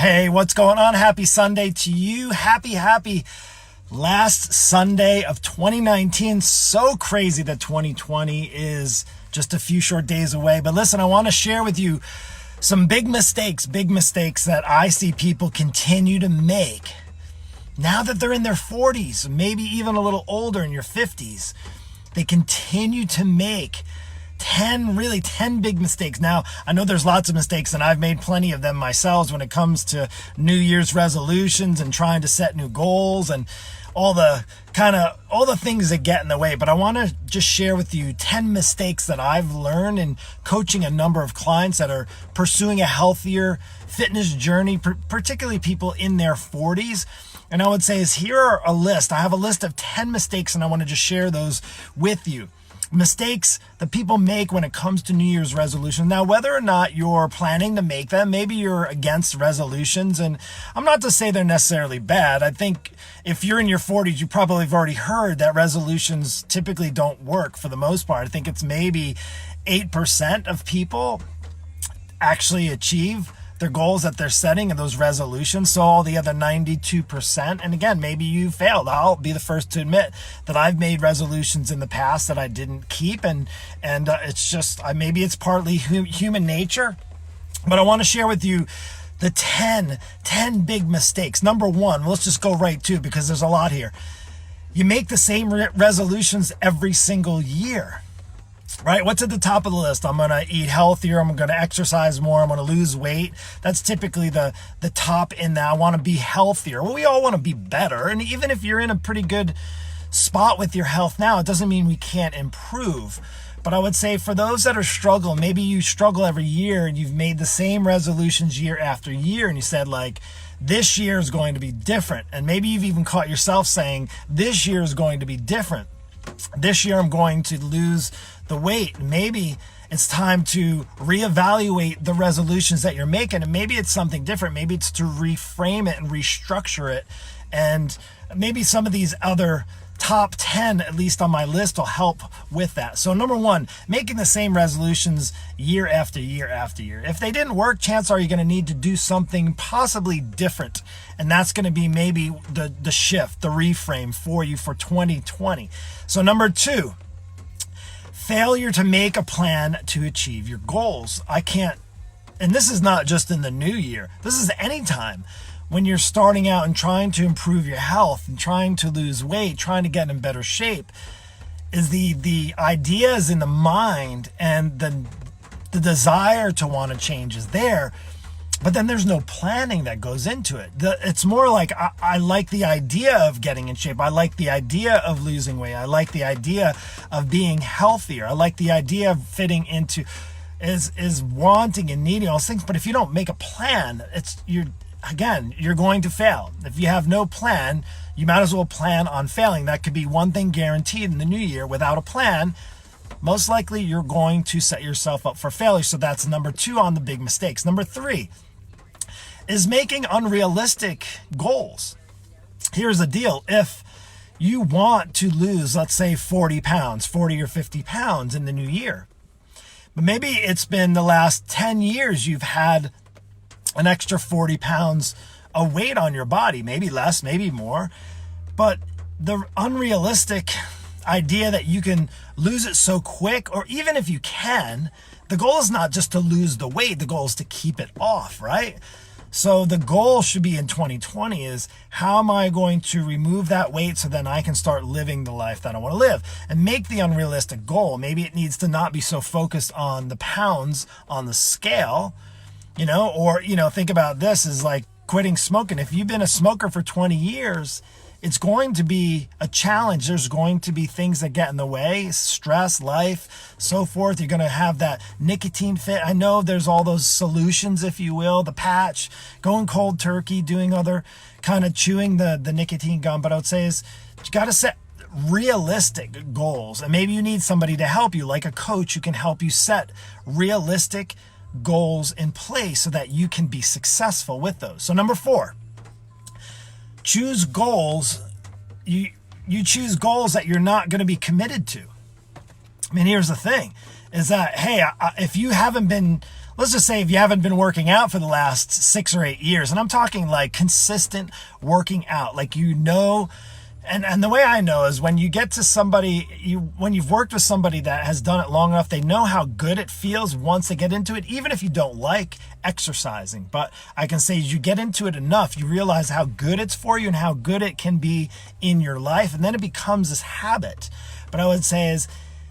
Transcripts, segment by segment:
Hey, what's going on? Happy Sunday to you. Happy last Sunday of 2019. So crazy that 2020 is just a few short days away. But listen, I want to share with you some big mistakes that I see people continue to make now that they're in their 40s, maybe even a little older in your 50s. They continue to make 10 big mistakes. Now, I know there's lots of mistakes, and I've made plenty of them myself when it comes to New Year's resolutions and trying to set new goals and all the things that get in the way. But I want to just share with you 10 mistakes that I've learned in coaching a number of clients that are pursuing a healthier fitness journey, particularly people in their 40s. And I would say here are a list. I have a list of 10 mistakes, and I want to just share those with you. Mistakes that people make when it comes to New Year's resolutions. Now, whether or not you're planning to make them, maybe you're against resolutions, and I'm not to say they're necessarily bad. I think if you're in your 40s, you probably have already heard that resolutions typically don't work for the most part. I think it's maybe 8% of people actually achieve their goals that they're setting and those resolutions. So all the other 92%, and again, maybe you failed. I'll be the first to admit that I've made resolutions in the past that I didn't keep, and it's just maybe it's partly human nature. But I want to share with you the 10 big mistakes. Number one, let's just go right to it because there's a lot here. You make the same resolutions every single year. Right? What's at the top of the list? I'm going to eat healthier. I'm going to exercise more. I'm going to lose weight. That's typically the top in that. I want to be healthier. Well, we all want to be better. And even if you're in a pretty good spot with your health now, it doesn't mean we can't improve. But I would say for those that are struggling, maybe you struggle every year and you've made the same resolutions year after year. And you said this year is going to be different. And maybe you've even caught yourself saying, this year is going to be different. This year I'm going to lose the weight. Maybe it's time to reevaluate the resolutions that you're making, and maybe it's something different. Maybe it's to reframe it and restructure it, and maybe some of these other top 10, at least on my list, will help with that. So number one, making the same resolutions year after year after year. If they didn't work, chances are you're going to need to do something possibly different, and that's going to be maybe the shift, the reframe for you for 2020. So number two, failure to make a plan to achieve your goals. And this is not just in the new year. This is any time when you're starting out and trying to improve your health and trying to lose weight, trying to get in better shape, is the ideas in the mind and the desire to want to change is there. But then there's no planning that goes into it. It's more like I like the idea of getting in shape. I like the idea of losing weight. I like the idea of being healthier. I like the idea of fitting into is wanting and needing all those things. But if you don't make a plan, you're going to fail. If you have no plan, you might as well plan on failing. That could be one thing guaranteed in the new year. Without a plan, most likely you're going to set yourself up for failure. So that's number two on the big mistakes. Number three is making unrealistic goals. Here's the deal. If you want to lose, let's say 40 or 50 pounds in the new year, but maybe it's been the last 10 years you've had an extra 40 pounds of weight on your body, maybe less, maybe more, but the unrealistic idea that you can lose it so quick, or even if you can, the goal is not just to lose the weight, the goal is to keep it off, right? So the goal should be in 2020 is, how am I going to remove that weight so then I can start living the life that I want to live, and make the unrealistic goal. Maybe it needs to not be so focused on the pounds on the scale, or think about this is like quitting smoking. If you've been a smoker for 20 years, it's going to be a challenge. There's going to be things that get in the way, stress, life, so forth. You're going to have that nicotine fit. I know there's all those solutions, if you will, the patch, going cold turkey, doing other kind of chewing the nicotine gum. But I would say is you got to set realistic goals. And maybe you need somebody to help you, like a coach who can help you set realistic goals in place so that you can be successful with those. So number four, choose goals. You choose goals that you're not going to be committed to. I mean, here's the thing is that, hey, if you haven't been, let's just say if you haven't been working out for the last 6 or 8 years, and I'm talking like consistent working out, like, and the way I know is when you get to somebody, when you've worked with somebody that has done it long enough, they know how good it feels once they get into it, even if you don't like exercising. But I can say as you get into it enough, you realize how good it's for you and how good it can be in your life. And then it becomes this habit. But I would say is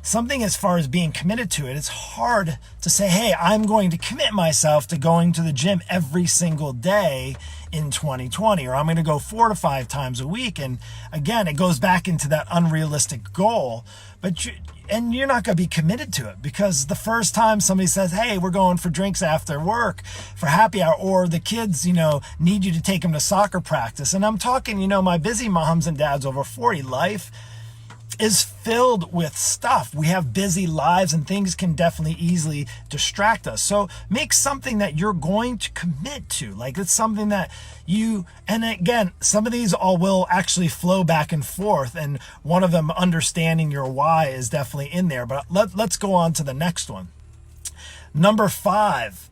something as far as being committed to it, it's hard to say, hey, I'm going to commit myself to going to the gym every single day in 2020, or I'm going to go 4 to 5 times a week. And again, it goes back into that unrealistic goal, but you're not going to be committed to it, because the first time somebody says, hey, we're going for drinks after work for happy hour, or the kids, need you to take them to soccer practice. And I'm talking, my busy moms and dads over 40, life is filled with stuff. We have busy lives and things can definitely easily distract us. So make something that you're going to commit to. Like, it's something that and again, some of these all will actually flow back and forth. And one of them, understanding your why, is definitely in there. But let's go on to the next one. Number 5.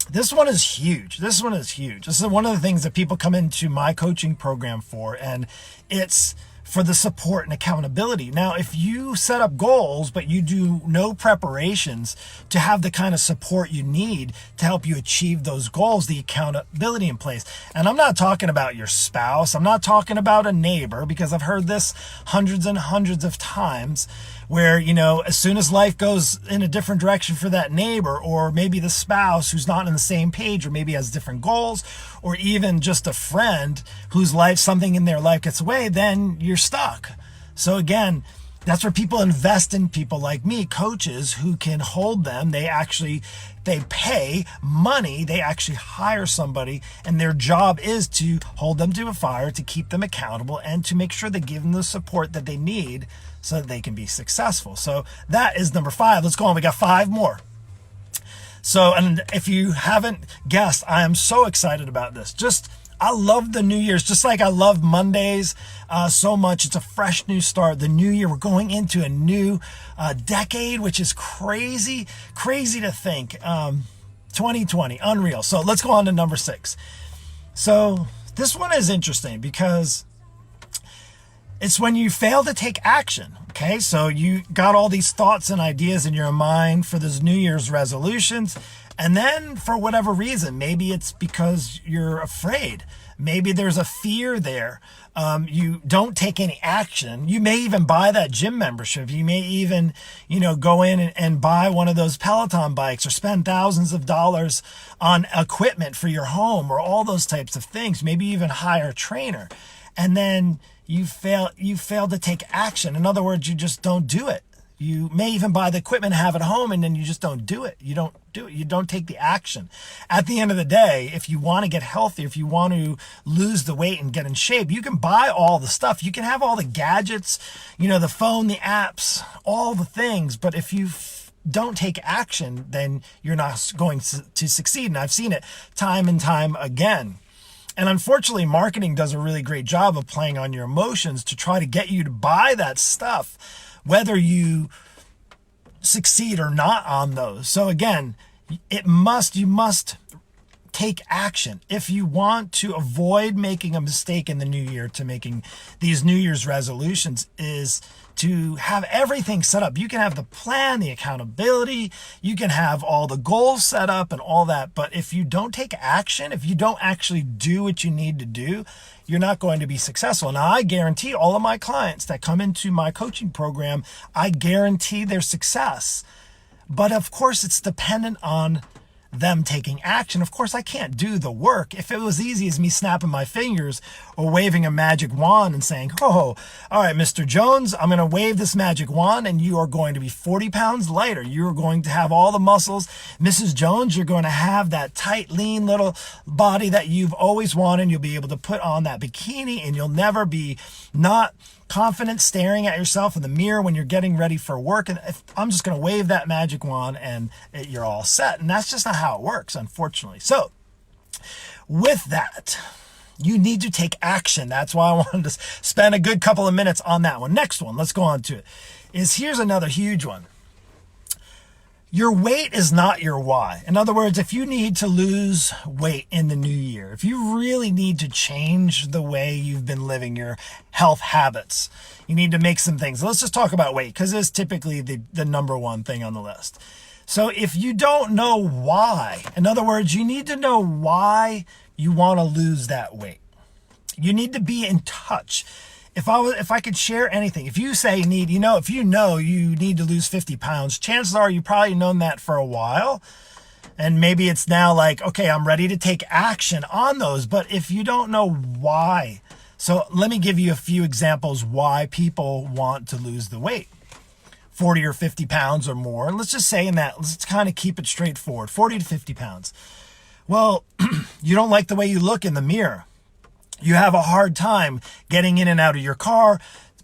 This one is huge. This is one of the things that people come into my coaching program for, and it's for the support and accountability. Now, if you set up goals, but you do no preparations to have the kind of support you need to help you achieve those goals, the accountability in place. And I'm not talking about your spouse. I'm not talking about a neighbor, because I've heard this hundreds and hundreds of times where, as soon as life goes in a different direction for that neighbor, or maybe the spouse who's not on the same page, or maybe has different goals, or even just a friend whose life, something in their life gets away, then you're stuck. So again, that's where people invest in people like me, coaches who can hold them. They pay money, they actually hire somebody, and their job is to hold them to a fire, to keep them accountable, and to make sure they give them the support that they need so that they can be successful. So that is number 5. Let's go on. We got 5 more. So, and if you haven't guessed, I am so excited about this. I love the New Year's, just like I love Mondays so much. It's a fresh new start. The new year, we're going into a new decade, which is crazy to think. 2020, unreal. So let's go on to number 6. So this one is interesting because it's when you fail to take action. Okay, so you got all these thoughts and ideas in your mind for this New Year's resolutions, and then for whatever reason, maybe it's because you're afraid. Maybe there's a fear there. You don't take any action. You may even buy that gym membership. You may even, go in and buy one of those Peloton bikes, or spend thousands of dollars on equipment for your home, or all those types of things. Maybe even hire a trainer. And then you fail to take action. In other words, you just don't do it. You may even buy the equipment, have it home, and then you just don't do it. You don't do it. You don't take the action. At the end of the day, if you want to get healthy, if you want to lose the weight and get in shape, you can buy all the stuff. You can have all the gadgets, the phone, the apps, all the things. But if you don't take action, then you're not going to succeed. And I've seen it time and time again. And unfortunately, marketing does a really great job of playing on your emotions to try to get you to buy that stuff, whether you succeed or not on those. So again, you must take action. If you want to avoid making a mistake in the new year to making these New Year's resolutions, is to have everything set up. You can have the plan, the accountability, you can have all the goals set up and all that. But if you don't take action, if you don't actually do what you need to do, you're not going to be successful. Now, I guarantee all of my clients that come into my coaching program, I guarantee their success. But of course, it's dependent on them taking action. Of course, I can't do the work. If it was easy as me snapping my fingers or waving a magic wand and saying, oh, all right, Mr. Jones, I'm going to wave this magic wand and you are going to be 40 pounds lighter. You're going to have all the muscles. Mrs. Jones, you're going to have that tight, lean little body that you've always wanted. You'll be able to put on that bikini and you'll never be not confident staring at yourself in the mirror when you're getting ready for work. And I'm just going to wave that magic wand and you're all set. And that's just not how it works, unfortunately. So with that, you need to take action. That's why I wanted to spend a good couple of minutes on that one. Next one, let's go on to it, here's another huge one. Your weight is not your why. In other words, if you need to lose weight in the new year, if you really need to change the way you've been living your health habits, you need to make some things. Let's just talk about weight, because it's typically the number one thing on the list. So if you don't know why, in other words, you need to know why you want to lose that weight. You need to be in touch. If I could share anything, if you say if you know you need to lose 50 pounds, chances are you probably known that for a while. And maybe it's now like, okay, I'm ready to take action on those. But if you don't know why, so let me give you a few examples why people want to lose the weight, 40 or 50 pounds or more. And let's just say let's kind of keep it straightforward, 40 to 50 pounds. Well, you don't like the way you look in the mirror. You have a hard time getting in and out of your car,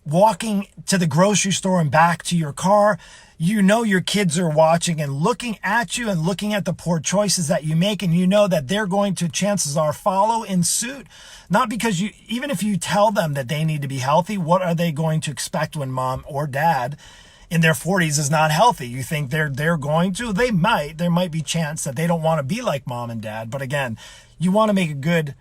walking to the grocery store and back to your car. You know your kids are watching and looking at you and looking at the poor choices that you make, and you know that they're going to, chances are, follow in suit. Not because even if you tell them that they need to be healthy, what are they going to expect when mom or dad in their 40s is not healthy? You think they're going to? There might be chance that they don't want to be like mom and dad. But again, you want to make a good,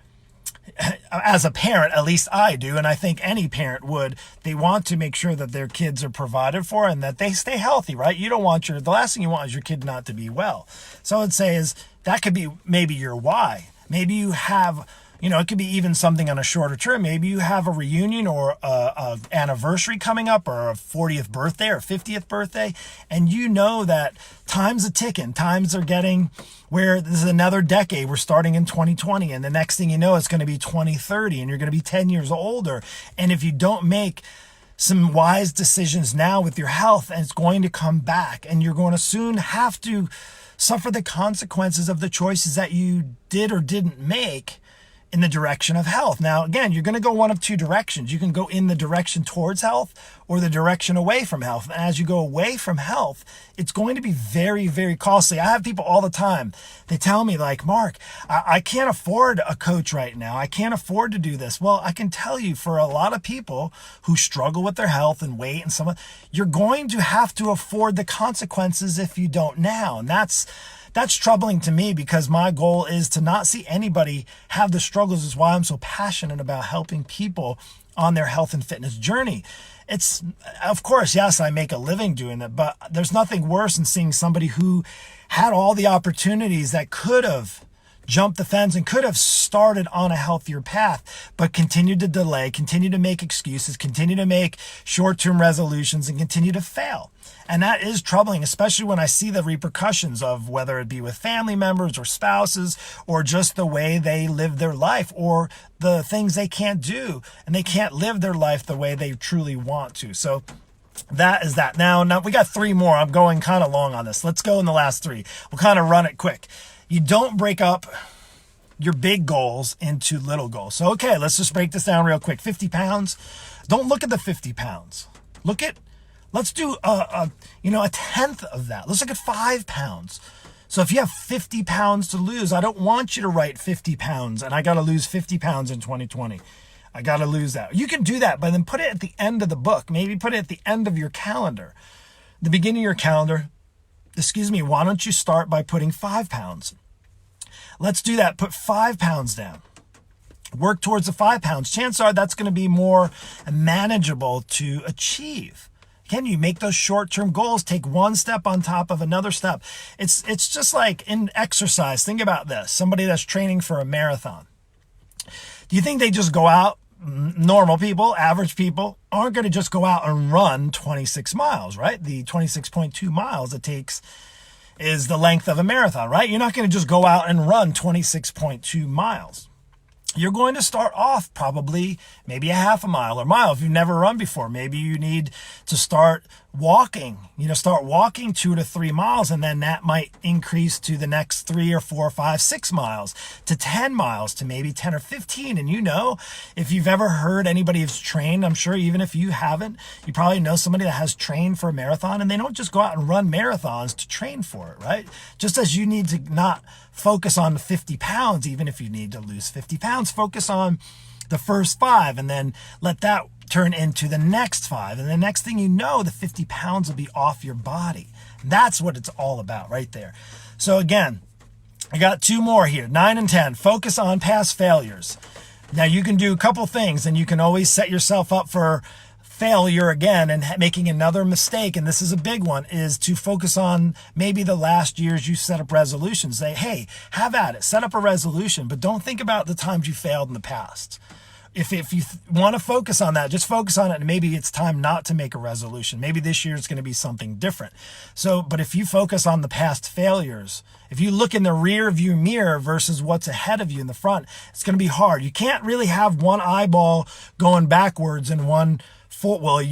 as a parent, at least I do, and I think any parent would, they want to make sure that their kids are provided for and that they stay healthy, right? You don't want the last thing you want is your kid not to be well. So I'd say that could be maybe your why. Maybe you have, it could be even something on a shorter term. Maybe you have a reunion or a anniversary coming up, or a 40th birthday or 50th birthday, and you know that time's a ticking. Times are getting where this is another decade. We're starting in 2020, and the next thing you know, it's going to be 2030, and you're going to be 10 years older. And if you don't make some wise decisions now with your health, and it's going to come back, and you're going to soon have to suffer the consequences of the choices that you did or didn't make in the direction of health. Now, again, you're going to go one of two directions. You can go in the direction towards health or the direction away from health. And as you go away from health, it's going to be very, very costly. I have people all the time. They tell me, like, Mark, I can't afford a coach right now. I can't afford to do this. Well, I can tell you, for a lot of people who struggle with their health and weight and some, you're going to have to afford the consequences if you don't now. And that's troubling to me, because my goal is to not see anybody have the struggles. Is why I'm so passionate about helping people on their health and fitness journey. It's, of course, yes, I make a living doing it, but there's nothing worse than seeing somebody who had all the opportunities that could have jumped the fence and could have started on a healthier path, but continued to delay, continue to make excuses, continue to make short-term resolutions, and continue to fail. And that is troubling, especially when I see the repercussions of, whether it be with family members or spouses, or just the way they live their life, or the things they can't do, and they can't live their life the way they truly want to. So that is that. Now we got three more. I'm going kind of long on this. Let's go in the last three. We'll kind of run it quick. You don't break up your big goals into little goals. So, okay, let's just break this down real quick. 50 pounds. Don't look at the 50 pounds. Let's do a tenth of that. Let's look at 5 pounds. So if you have 50 pounds to lose, I don't want you to write 50 pounds and I got to lose 50 pounds in 2020. I got to lose that. You can do that, but then put it at the end of the book. Maybe put it at the end of your calendar. The beginning of your calendar, why don't you start by putting 5 pounds? Let's do that. Put 5 pounds down. Work towards the 5 pounds. Chances are that's going to be more manageable to achieve. Can you make those short-term goals? Take one step on top of another step. It's just like in exercise. Think about this. Somebody that's training for a marathon. Do you think they just go out? Normal people, average people, aren't going to just go out and run 26 miles, right? The 26.2 miles it takes is the length of a marathon, right? You're not going to just go out and run 26.2 miles. You're going to start off probably maybe a half a mile or mile if you've never run before. Maybe you need to start walking, start walking 2 to 3 miles, and then that might increase to the next 3 or 4 or 5, 6 miles to 10 miles to maybe 10 or 15. And if you've ever heard anybody who's trained, I'm sure even if you haven't, you probably know somebody that has trained for a marathon, and they don't just go out and run marathons to train for it, right? Just as you need to not focus on the 50 pounds, even if you need to lose 50 pounds, focus on the first 5 and then let that turn into the next 5. And the next thing you know, the 50 pounds will be off your body. That's what it's all about right there. So again, I got 2 more here, 9 and 10. Focus on past failures. Now you can do a couple things, and you can always set yourself up for failure again and making another mistake. And this is a big one, is to focus on maybe the last years you set up resolutions. Say, hey, have at it, set up a resolution, but don't think about the times you failed in the past. If you want to focus on that, just focus on it, and maybe it's time not to make a resolution. Maybe this year it's going to be something different. So, but if you focus on the past failures, if you look in the rear view mirror versus what's ahead of you in the front, it's going to be hard. You can't really have one eyeball going backwards and one foot. Well,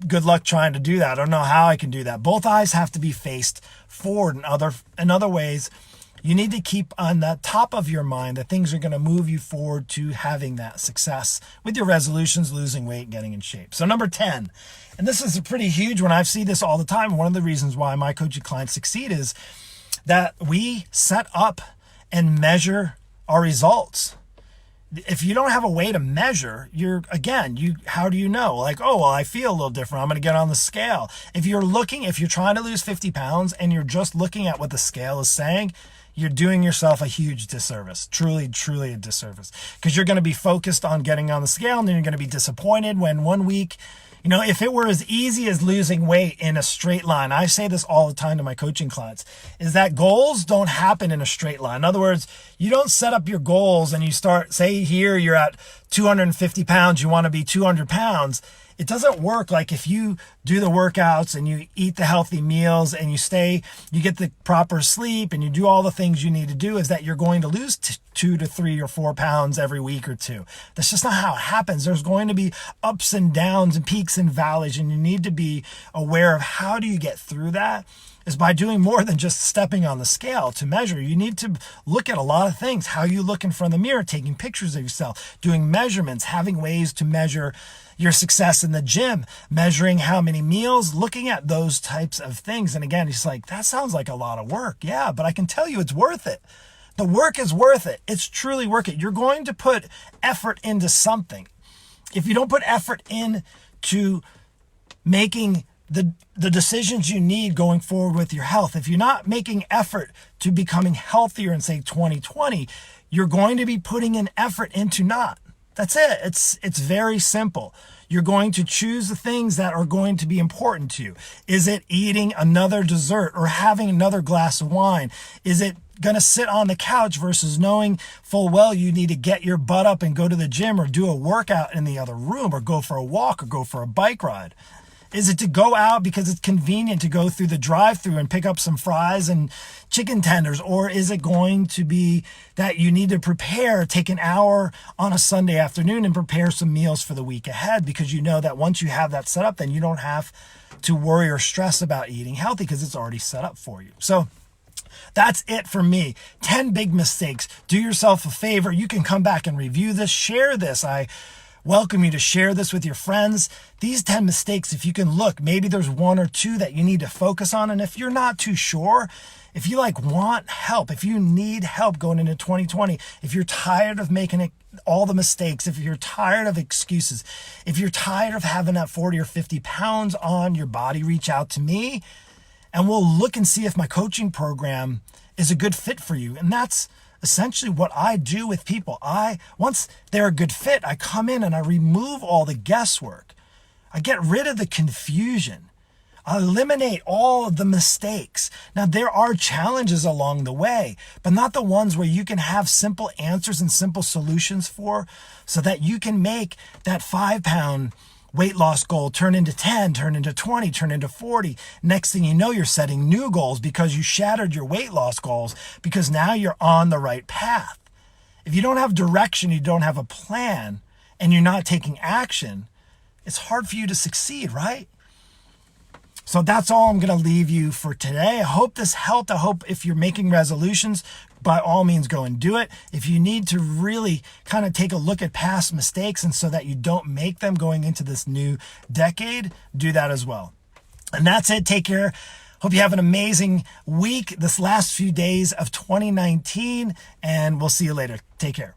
good luck trying to do that. I don't know how I can do that. Both eyes have to be faced forward. In other ways, you need to keep on the top of your mind that things are going to move you forward to having that success with your resolutions, losing weight, getting in shape. So number 10, and this is a pretty huge one. I see this all the time. One of the reasons why my coaching clients succeed is that we set up and measure our results. If you don't have a way to measure, how do you know? Like, oh, well, I feel a little different, I'm going to get on the scale. If you're trying to lose 50 pounds and you're just looking at what the scale is saying, you're doing yourself a huge disservice, truly a disservice, because you're going to be focused on getting on the scale, and then you're going to be disappointed when one week, if it were as easy as losing weight in a straight line, I say this all the time to my coaching clients, is that goals don't happen in a straight line. In other words, you don't set up your goals and you start, say here you're at 250 pounds, you want to be 200 pounds. It doesn't work like if you do the workouts and you eat the healthy meals and you get the proper sleep and you do all the things you need to do, is that you're going to lose 2 to 3 or 4 pounds every week or 2. That's just not how it happens. There's going to be ups and downs and peaks and valleys, and you need to be aware of how do you get through that. Is by doing more than just stepping on the scale to measure. You need to look at a lot of things. How you look in front of the mirror, taking pictures of yourself, doing measurements, having ways to measure your success in the gym, measuring how many meals, looking at those types of things. And again, he's like, that sounds like a lot of work. Yeah, but I can tell you it's worth it. The work is worth it. It's truly worth it. You're going to put effort into something. If you don't put effort into making the decisions you need going forward with your health, if you're not making effort to becoming healthier in, say, 2020, you're going to be putting an effort into not. That's it. It's very simple. You're going to choose the things that are going to be important to you. Is it eating another dessert or having another glass of wine? Is it going to sit on the couch versus knowing full well you need to get your butt up and go to the gym or do a workout in the other room or go for a walk or go for a bike ride? Is it to go out because it's convenient to go through the drive-thru and pick up some fries and chicken tenders? Or is it going to be that you need to take an hour on a Sunday afternoon and prepare some meals for the week ahead, because you know that once you have that set up, then you don't have to worry or stress about eating healthy because it's already set up for you. So that's it for me. 10 big mistakes. Do yourself a favor. You can come back and review this, share this. I welcome you to share this with your friends. These 10 mistakes, if you can look, maybe there's 1 or 2 that you need to focus on. And if you're not too sure, if you want help, if you need help going into 2020, if you're tired of making all the mistakes, if you're tired of excuses, if you're tired of having that 40 or 50 pounds on your body, reach out to me and we'll look and see if my coaching program is a good fit for you. And that's essentially what I do with people. Once they're a good fit, I come in and I remove all the guesswork. I get rid of the confusion. I eliminate all of the mistakes. Now, there are challenges along the way, but not the ones where you can have simple answers and simple solutions for, so that you can make that 5-pound weight loss goal turn into 10, turn into 20, turn into 40. Next thing you know, you're setting new goals because you shattered your weight loss goals, because now you're on the right path. If you don't have direction, you don't have a plan, and you're not taking action, it's hard for you to succeed, right? So that's all I'm going to leave you for today. I hope this helped. I hope if you're making resolutions, by all means, go and do it. If you need to really kind of take a look at past mistakes and so that you don't make them going into this new decade, do that as well. And that's it. Take care. Hope you have an amazing week, this last few days of 2019, and we'll see you later. Take care.